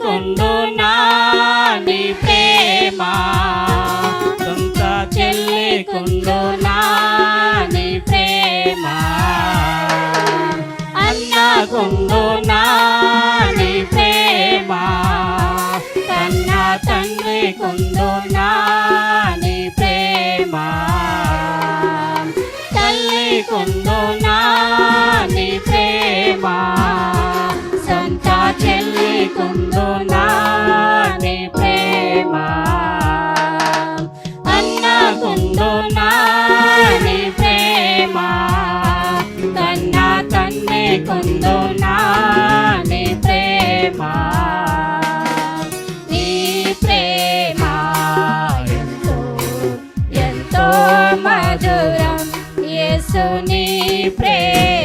కుండునా నీ ప్రేమ, సొంత చెల్లి కుండునా నీ ప్రేమ, అన్న కుండునా నీ ప్రేమ, కన్న తండ్రి కుండునా నీ ప్రేమ, తల్లి కుండునా నీ ప్రేమ, సొంత చెల్లి కుండునా నీ ప్రేమ, అన్న కుండునా నీ ప్రేమ, కన్న తండ్రి కుండునా నీ ప్రేమ. నీ ప్రేమ ఎంతో ఎంతో మధురం, యేసు నీ ప్రేమ